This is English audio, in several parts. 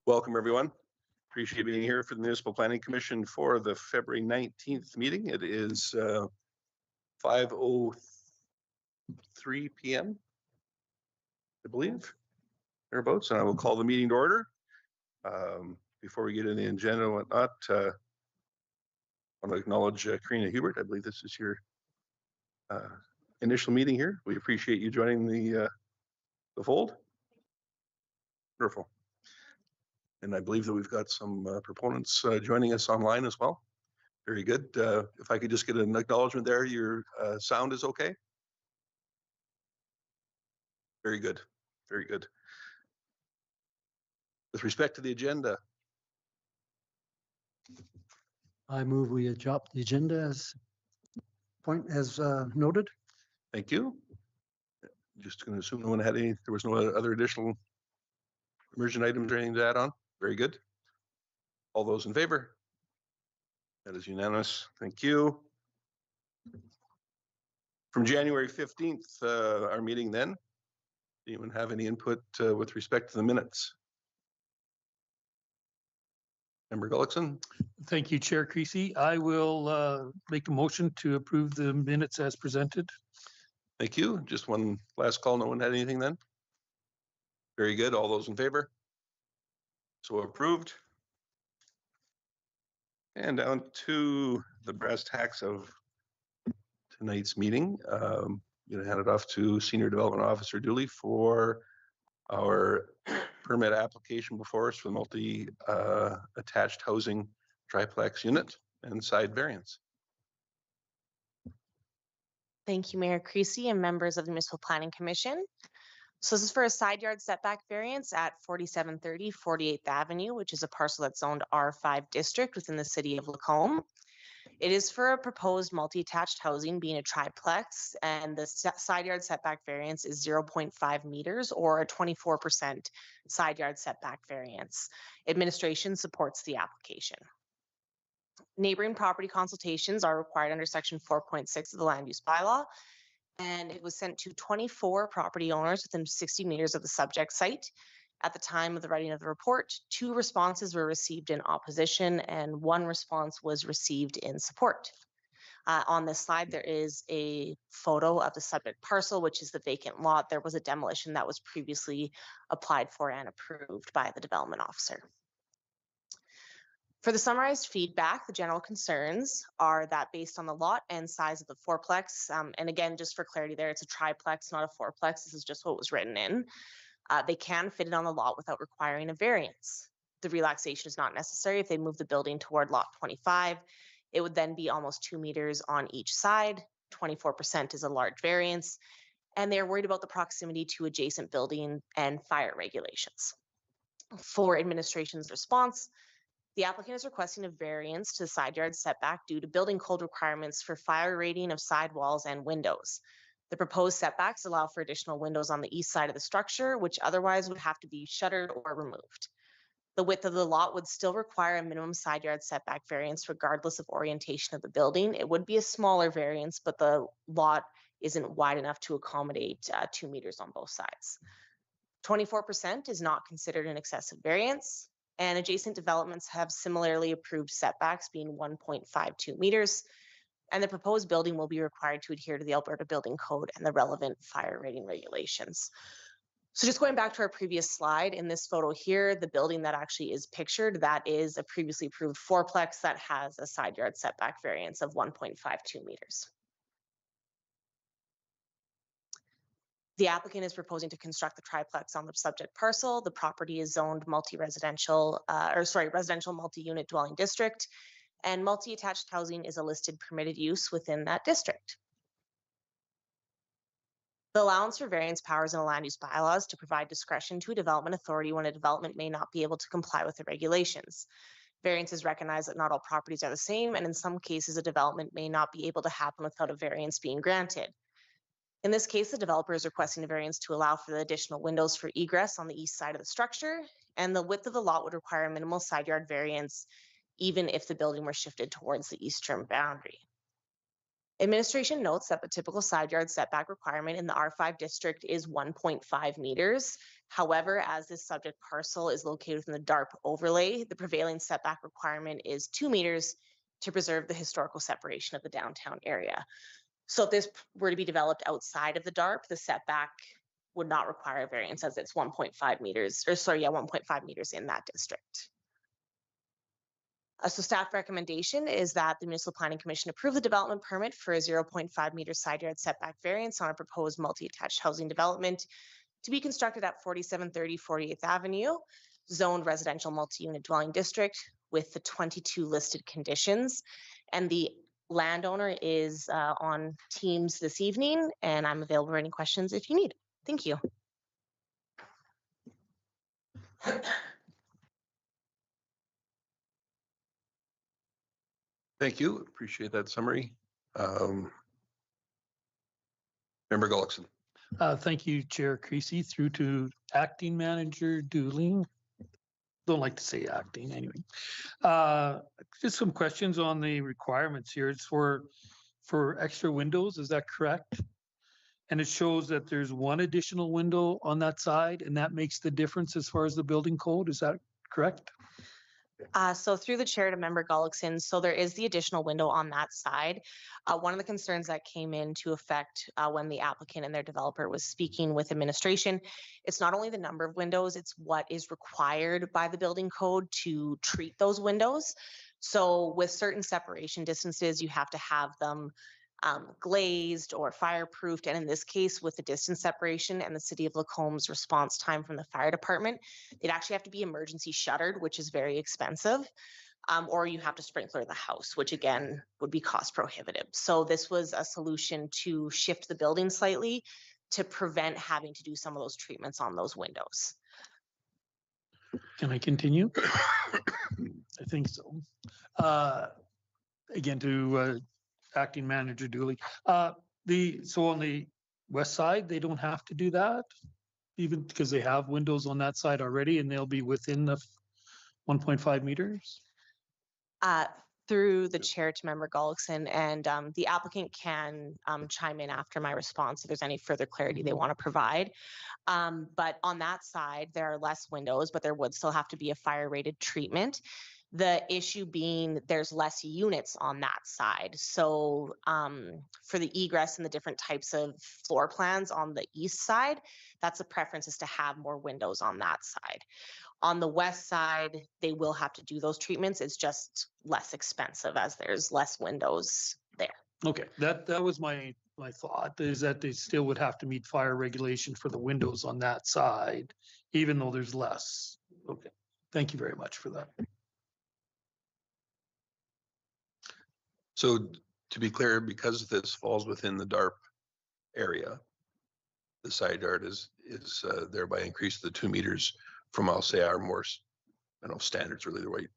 Welcome, everyone. Appreciate being here for the Municipal Planning Commission for the February 19th meeting. It is 5:03 p.m., I believe, thereabouts, and I will call the meeting to order. Before we get into the agenda and whatnot, I want to acknowledge Karina Hubert. I believe this is your initial meeting here. We appreciate you joining the fold. Wonderful. And I believe that we've got some proponents joining us online as well. Very good. If I could just get an acknowledgement there, your sound is okay? Very good. Very good. With respect to the agenda. I move we adopt the agenda as noted. Thank you. Just going to assume no one had any, there was no other additional emergent items or anything to add on. Very good. All those in favor? That is unanimous. Thank you. From January 15th, our meeting then. Anyone have any input with respect to the minutes? Member Gullickson? Thank you, Chair Creasy. I will make a motion to approve the minutes as presented. Thank you. Just one last call. No one had anything then? Very good. All those in favor? So approved. And down to the brass tacks of tonight's meeting. I'm going to hand it off to Senior Development Officer Dooley for our permit application before us for multi-attached housing triplex unit and side variance. Thank you, Mayor Creasy and members of the Municipal Planning Commission. So this is for a side yard setback variance at 4730 48th Avenue, which is a parcel that's zoned R5 district within the city of Lacombe. It is for a proposed multi-attached housing being a triplex, and the side yard setback variance is 0.5 meters or a 24% side yard setback variance. Administration supports the application. Neighboring property consultations are required under section 4.6 of the land use bylaw, and it was sent to 24 property owners within 60 meters of the subject site. At the time of the writing of the report, 2 responses were received in opposition and 1 response was received in support. On this slide, there is a photo of the subject parcel, which is the vacant lot. There was a demolition that was previously applied for and approved by the development officer. For the summarized feedback, the general concerns are that based on the lot and size of the fourplex, and again, just for clarity there, it's a triplex, not a fourplex. This is just what was written in. They can fit it on the lot without requiring a variance. The relaxation is not necessary if they move the building toward lot 25. It would then be almost 2 meters on each side. 24% is a large variance, and they're worried about the proximity to adjacent building and fire regulations. For administration's response, the applicant is requesting a variance to the side yard setback due to building code requirements for fire rating of side walls and windows. The proposed setbacks allow for additional windows on the east side of the structure, which otherwise would have to be shuttered or removed. The width of the lot would still require a minimum side yard setback variance regardless of orientation of the building. It would be a smaller variance, but the lot isn't wide enough to accommodate 2 meters on both sides. 24% is not considered an excessive variance, and adjacent developments have similarly approved setbacks being 1.52 meters, and the proposed building will be required to adhere to the Alberta Building Code and the relevant fire rating regulations. So just going back to our previous slide, in this photo here, the building that actually is pictured, that is a previously approved fourplex that has a side yard setback variance of 1.52 meters. The applicant is proposing to construct the triplex on the subject parcel. The property is zoned residential multi-unit dwelling district, and multi-attached housing is a listed permitted use within that district. The allowance for variance powers in the land use bylaws to provide discretion to a development authority when a development may not be able to comply with the regulations. Variances recognize that not all properties are the same, and in some cases, a development may not be able to happen without a variance being granted. In this case, the developer is requesting a variance to allow for the additional windows for egress on the east side of the structure, and the width of the lot would require a minimal side yard variance, even if the building were shifted towards the eastern boundary. Administration notes that the typical side yard setback requirement in the R5 district is 1.5 meters. However, as this subject parcel is located within the DARP overlay, the prevailing setback requirement is 2 meters to preserve the historical separation of the downtown area. So if this were to be developed outside of the DARP, the setback would not require a variance as it's 1.5 meters, or sorry, yeah, 1.5 meters in that district. So staff recommendation is that the Municipal Planning Commission approve the development permit for a 0.5 meter side yard setback variance on a proposed multi-attached housing development to be constructed at 4730 48th Avenue, zoned residential multi-unit dwelling district with the 22 listed conditions. And the landowner is on Teams this evening, and I'm available for any questions if you need. Thank you. Thank you. Appreciate that summary. Member Gullickson. Thank you, Chair Creasy, through to Acting Manager Dooley. Don't like to say acting anyway. Just some questions on the requirements here. It's for extra windows, is that correct? And it shows that there's one additional window on that side, and that makes the difference as far as the building code, is that correct? So through the chair to Member Gullickson, so there is the additional window on that side. One of the concerns that came into effect when the applicant and their developer was speaking with administration, it's not only the number of windows, it's what is required by the building code to treat those windows. So with certain separation distances, you have to have them glazed or fireproofed. And in this case, with the distance separation and the City of Lacomb's response time from the fire department, they'd actually have to be emergency shuttered, which is very expensive. Or you have to sprinkler the house, which again would be cost prohibitive. So this was a solution to shift the building slightly to prevent having to do some of those treatments on those windows. Can I continue? I think so. Again, to Acting Manager Dooley. So on the west side, they don't have to do that, even because they have windows on that side already, and they'll be within the 1.5 meters. Through the chair to Member Gullickson, and the applicant can chime in after my response if there's any further clarity they want to provide. But on that side, there are less windows, but there would still have to be a fire rated treatment. The issue being there's less units on that side. So for the egress and the different types of floor plans on the east side, that's a preference is to have more windows on that side. On the west side, they will have to do those treatments. It's just less expensive as there's less windows there. Okay, that was my thought, is that they still would have to meet fire regulation for the windows on that side, even though there's less. Okay, thank you very much for that. So to be clear, because this falls within the DARP area, the side yard is thereby increased to the 2 meters from, I'll say, our more, I don't know, standards really the way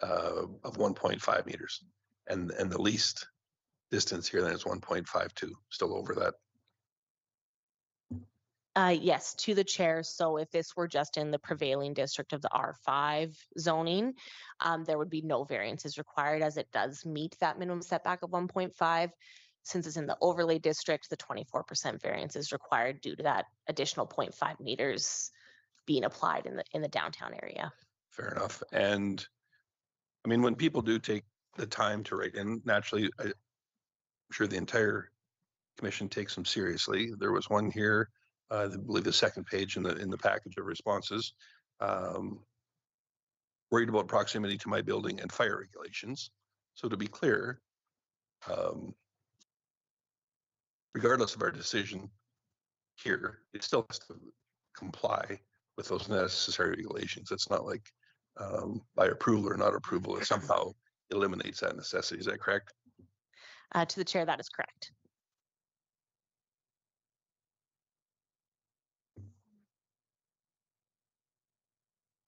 of 1.5 meters, and the least distance here then is 1.52, still over that. Yes, to the chair. So if this were just in the prevailing district of the R5 zoning, there would be no variances required as it does meet that minimum setback of 1.5. Since it's in the overlay district, the 24% variance is required due to that additional 0.5 meters being applied in the downtown area. Fair enough. And I mean, when people do take the time to write in, naturally, I'm sure the entire commission takes them seriously. There was one here, I believe the second page in the package of responses, worried about proximity to my building and fire regulations. So to be clear, regardless of our decision here, it still has to comply with those necessary regulations. It's not like by approval or not approval, it somehow eliminates that necessity. Is that correct? To the chair, that is correct.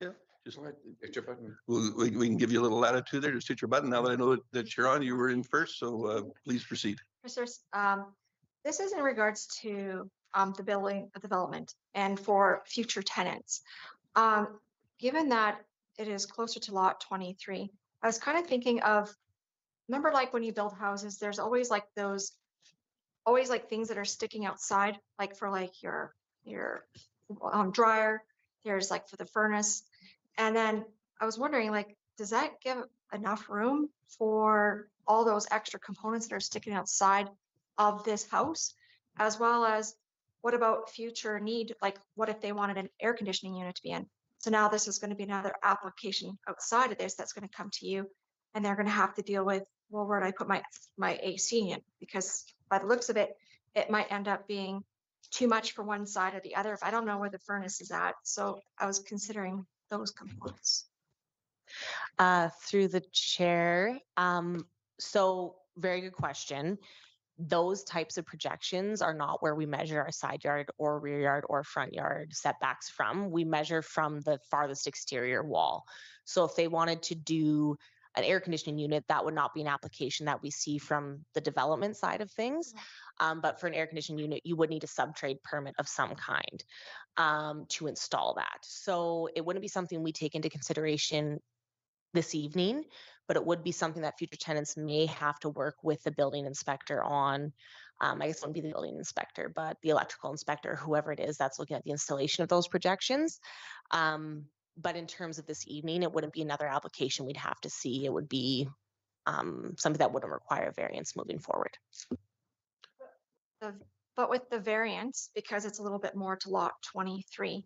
Yeah, just hit your button. We can give you a little latitude there. Just hit your button. Now that I know that you're on, you were in first, so please proceed. This is in regards to the building development and for future tenants. Given that it is closer to lot 23, I was kind of thinking of, remember like when you build houses, there's always like those, always like things that are sticking outside, like for like your dryer, there's like for the furnace. And then I was wondering, like, does that give enough room for all those extra components that are sticking outside of this house? As well as what about future need? Like, what if they wanted an air conditioning unit to be in? So now this is going to be another application outside of this that's going to come to you, and they're going to have to deal with, well, where do I put my AC in? Because by the looks of it, it might end up being too much for one side or the other if I don't know where the furnace is at. So I was considering those components. Through the chair. So very good question. Those types of projections are not where we measure our side yard or rear yard or front yard setbacks from. We measure from the farthest exterior wall. So if they wanted to do an air conditioning unit, that would not be an application that we see from the development side of things. But for an air conditioning unit, you would need a subtrade permit of some kind to install that. So it wouldn't be something we take into consideration this evening, but it would be something that future tenants may have to work with the building inspector on. I guess it wouldn't be the building inspector, but the electrical inspector, whoever it is that's looking at the installation of those projections. But in terms of this evening, it wouldn't be another application we'd have to see. It would be something that wouldn't require a variance moving forward. But with the variance, because it's a little bit more to lot 23,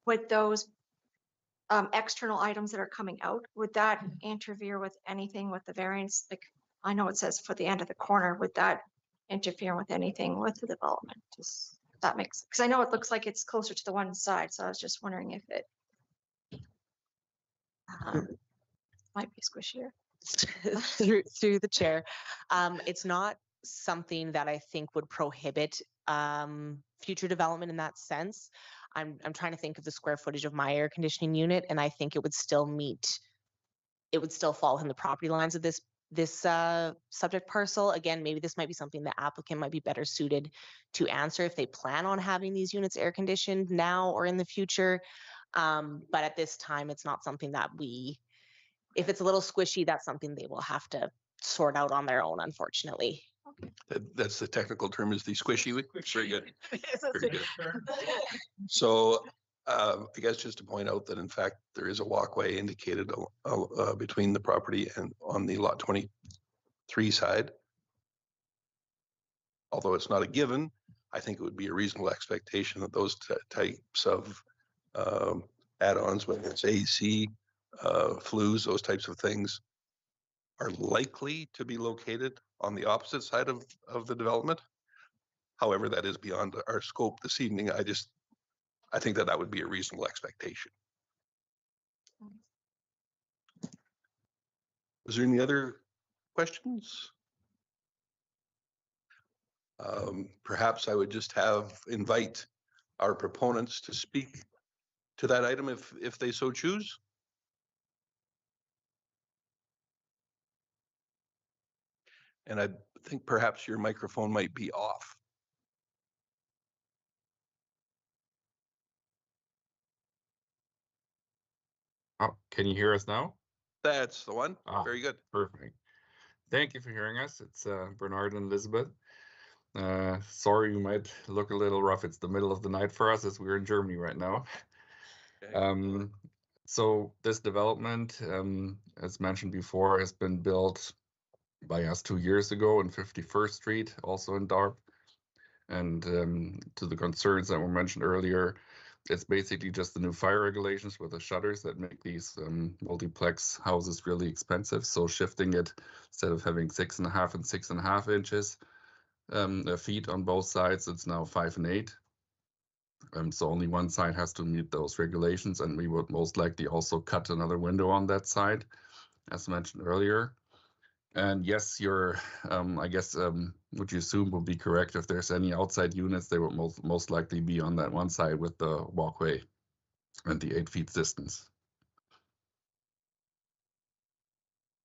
would those external items that are coming out, would that interfere with anything with the variance? Like, I know it says for the end of the corner, would that interfere with anything with the development? Just that makes, because I know it looks like it's closer to the one side, so I was just wondering if it might be squishier. through the chair. It's not something that I think would prohibit future development in that sense. I'm trying to think of the square footage of my air conditioning unit, and I think it would still fall in the property lines of this subject parcel. Again, maybe this might be something the applicant might be better suited to answer if they plan on having these units air conditioned now or in the future. But at this time, it's not something that if it's a little squishy, that's something they will have to sort out on their own, unfortunately. That's the technical term, is the squishy. Very good. Very good. So I guess just to point out that in fact there is a walkway indicated between the property and on the lot 23 side. Although it's not a given, I think it would be a reasonable expectation that those types of add-ons, whether it's AC, flues, those types of things, are likely to be located on the opposite side of the development. However, that is beyond our scope this evening. I think that would be a reasonable expectation. Was there any other questions? Perhaps I would just invite our proponents to speak to that item if they so choose. And I think perhaps your microphone might be off. Oh, can you hear us now? That's the one. Ah, Very good. Perfect. Thank you for hearing us. It's Bernard and Elizabeth. Sorry, you might look a little rough. It's the middle of the night for us as we're in Germany right now. Okay. So this development, as mentioned before, has been built by us 2 years ago in 51st Street, also in Darb. And to the concerns that were mentioned earlier, it's basically just the new fire regulations with the shutters that make these multiplex houses really expensive. So shifting it, instead of having 6.5 and 6.5 inches feet on both sides, it's now 5 and 8. So only one side has to meet those regulations, and we would most likely also cut another window on that side, as mentioned earlier. And yes, I guess, what you assume would be correct. If there's any outside units, they would most likely be on that one side with the walkway and the 8 feet distance.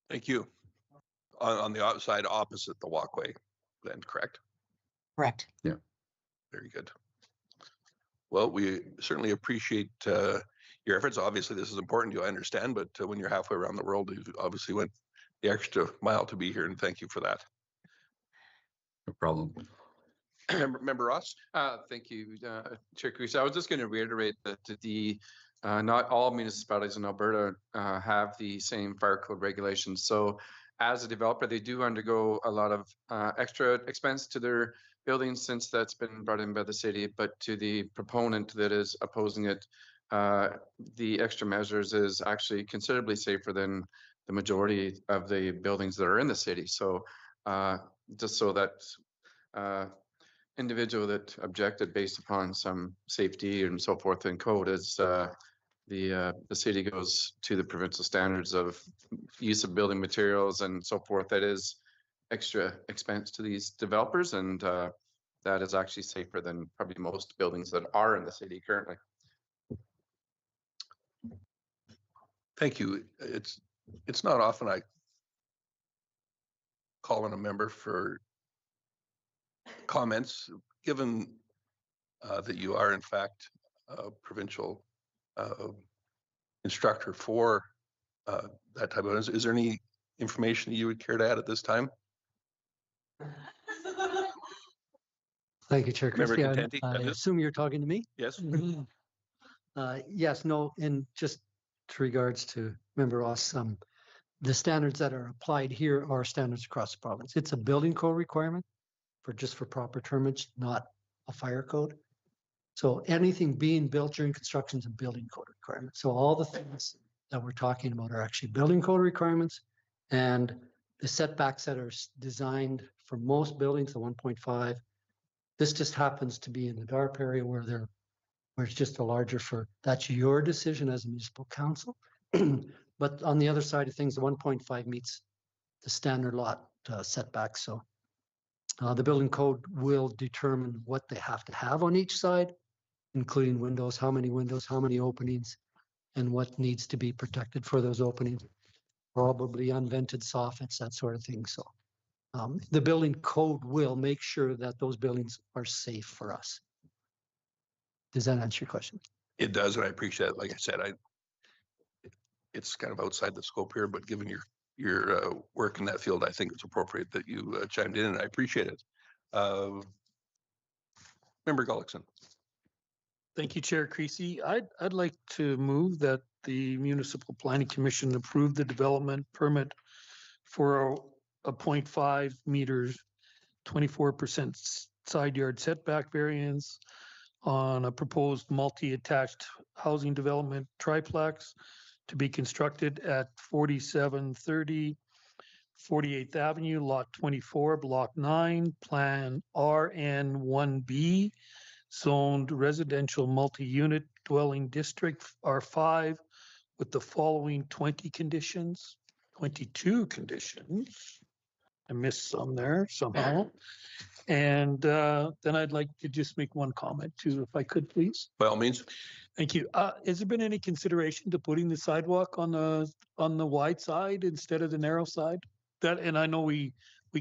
Thank you. On the outside opposite the walkway, then, correct? Correct. Yeah. Very good. Well, we certainly appreciate your efforts. Obviously, this is important to you, I understand, but when you're halfway around the world, you obviously went the extra mile to be here, and thank you for that. No problem. Member Ross? Thank you, Chair Creasy. I was just going to reiterate that not all municipalities in Alberta have the same fire code regulations. So as a developer, they do undergo a lot of extra expense to their buildings since that's been brought in by the city. But to the proponent that is opposing it, the extra measures is actually considerably safer than the majority of the buildings that are in the city. So just so that individual that objected based upon some safety and so forth in code is the city goes to the provincial standards of use of building materials and so forth. That is extra expense to these developers, and that is actually safer than probably most buildings that are in the city currently. Thank you. It's not often I call on a member for comments, given that you are in fact a provincial instructor for that type of. Is there any information you would care to add at this time? Thank you, Chair Member Christie. Contenti, I that is? assume you're talking to me? Yes. Yes, no, and just to regards to Member Ross, the standards that are applied here are standards across the province. It's a building code requirement for proper termage, not a fire code. So anything being built during construction is a building code requirement. So all the things that we're talking about are actually building code requirements, and the setbacks that are designed for most buildings, the 1.5. This just happens to be in the DARP area where it's just a larger that's your decision as a municipal council. But on the other side of things, the 1.5 meets the standard lot setbacks. So the building code will determine what they have to have on each side, including windows, how many openings, and what needs to be protected for those openings. Probably unvented soffits, that sort of thing. So the building code will make sure that those buildings are safe for us. Does that answer your question? It does, and I appreciate it. Like I said, it's kind of outside the scope here, but given your work in that field, I think it's appropriate that you chimed in, and I appreciate it. Member Gullickson. Thank you, Chair Creasy. I'd like to move that the Municipal Planning Commission approve the development permit for a 0.5 meters, 24% side yard setback variance on a proposed multi-attached housing development triplex to be constructed at 4730 48th Avenue, Lot 24, Block 9, Plan RN1B, zoned residential multi-unit dwelling district R5 with the following 22 conditions. I missed some there somehow. And then I'd like to just make one comment too, if I could, please. By all means. Thank you. Has there been any consideration to putting the sidewalk on the wide side instead of the narrow side? And I know we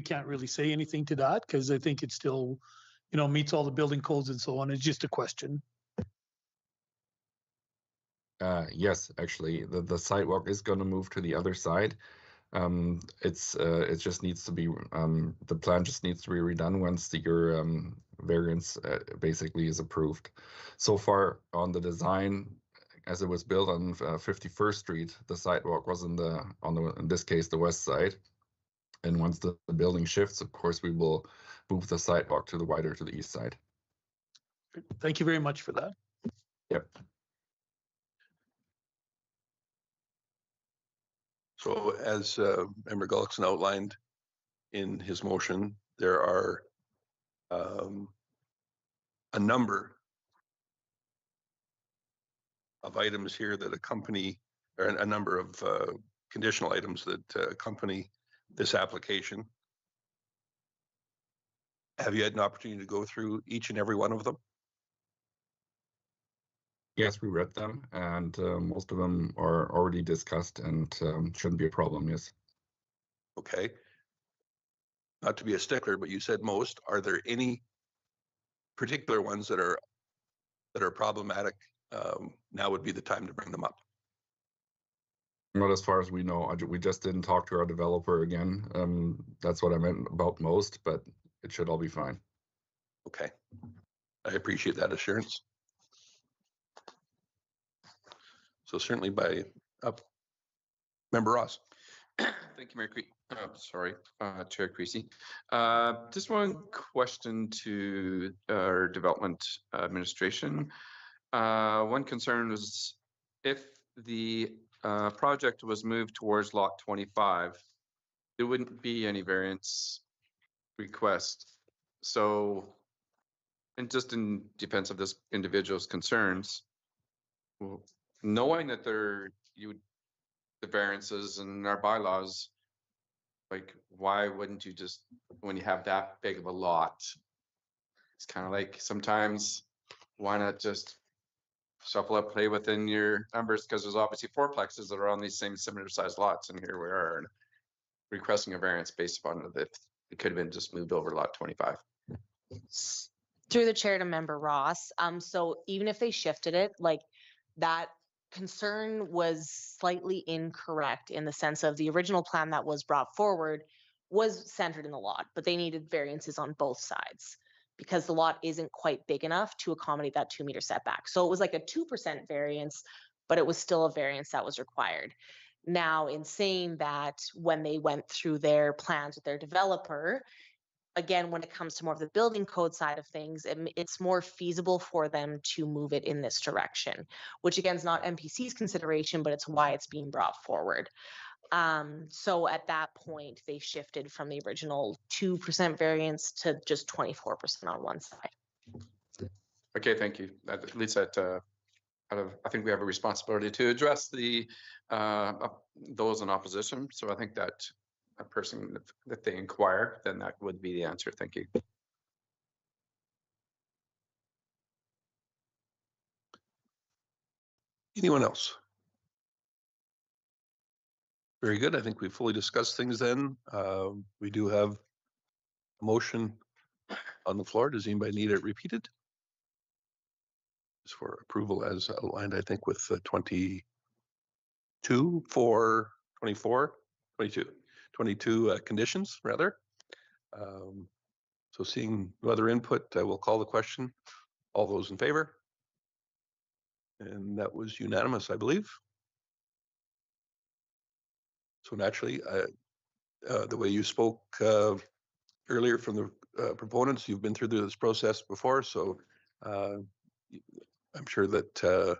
can't really say anything to that because I think it still, meets all the building codes and so on. It's just a question. Yes, actually, the sidewalk is going to move to the other side. It just needs to be the plan just needs to be redone once your variance basically is approved. So far on the design, as it was built on 51st Street, the sidewalk was in this case the west side. And once the building shifts, of course, we will move the sidewalk to the east side. Thank you very much for that. Yep. So as Member Gullickson outlined in his motion, there are a number of items here that accompany, or a number of conditional items that accompany this application. Have you had an opportunity to go through each and every one of them? Yes, we read them, and most of them are already discussed and shouldn't be a problem, yes. Okay. Not to be a stickler, but you said most. Are there any particular ones that are problematic? Now would be the time to bring them up. Not as far as we know. We just didn't talk to our developer again. That's what I meant about most, but it should all be fine. Okay. I appreciate that assurance. So certainly by Member Ross. Thank you, Mayor Chair Creasy. Just one question to our development administration. One concern was if the project was moved towards lot 25, there wouldn't be any variance request. So, and just in defense of this individual's concerns, well, knowing that the variances in our bylaws, like, why wouldn't you just, when you have that big of a lot, it's kind of like sometimes, why not just shuffle up, play within your numbers? Because there's obviously fourplexes that are on these same similar sized lots, and here we are requesting a variance based upon that it could have been just moved over lot 25. Through the chair to Member Ross. So even if they shifted it, like that concern was slightly incorrect in the sense of the original plan that was brought forward was centered in the lot, but they needed variances on both sides because the lot isn't quite big enough to accommodate that 2 meter setback. So it was like a 2% variance, but it was still a variance that was required. Now, in saying that, when they went through their plans with their developer, again, when it comes to more of the building code side of things, it's more feasible for them to move it in this direction, which again is not MPC's consideration, but it's why it's being brought forward. So at that point, they shifted from the original 2% variance to just 24% on one side. Okay, thank you. At least I think we have a responsibility to address those in opposition. So I think that a person that they inquire, then that would be the answer. Thank you. Anyone else? Very good. I think we fully discussed things then. We do have a motion on the floor. Does anybody need it repeated? Just for approval as outlined, I think, with 22 for 24, 22 conditions, rather. So seeing no other input, I will call the question. All those in favor? And that was unanimous, I believe. So naturally, the way you spoke earlier from the proponents, you've been through this process before, so I'm sure that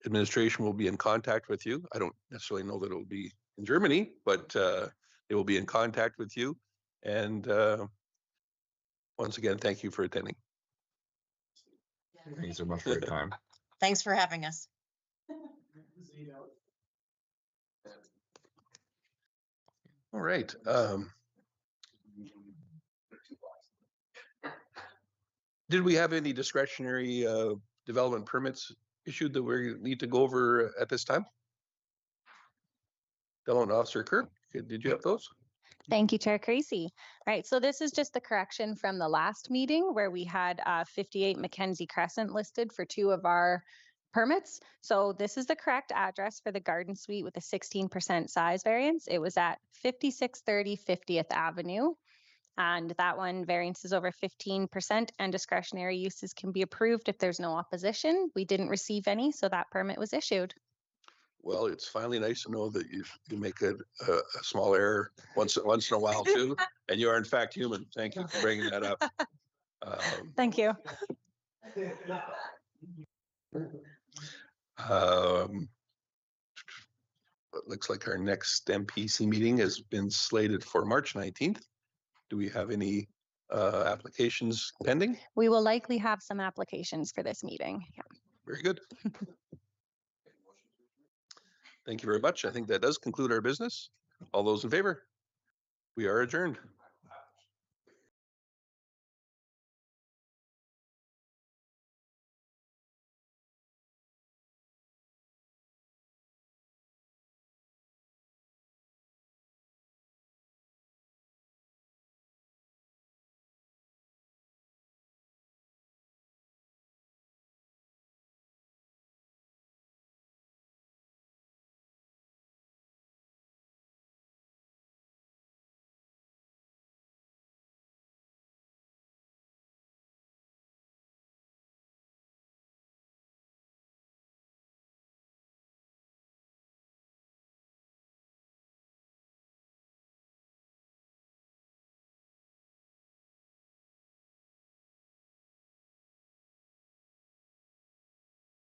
administration will be in contact with you. I don't necessarily know that it will be in Germany, but they will be in contact with you. And once again, thank you for attending. Thank you so much for your time. Thanks for having us. All right. Did we have any discretionary development permits issued that we need to go over at this time? Development Officer Kirk, did you have those? Thank you, Chair Creasy. Right, so this is just the correction from the last meeting where we had 58 Mackenzie Crescent listed for 2 of our permits. So this is the correct address for the garden suite with a 16% size variance. It was at 5630 50th Avenue. And that one variance is over 15% and discretionary uses can be approved if there's no opposition. We didn't receive any, so that permit was issued. Well, it's finally nice to know that you make a small error once in a while too, and you are in fact human. Thank you for bringing that up. Thank you. It looks like our next MPC meeting has been slated for March 19th. Do we have any applications pending? We will likely have some applications for this meeting. Yeah. Very good. Thank you very much. I think that does conclude our business. All those in favor? We are adjourned.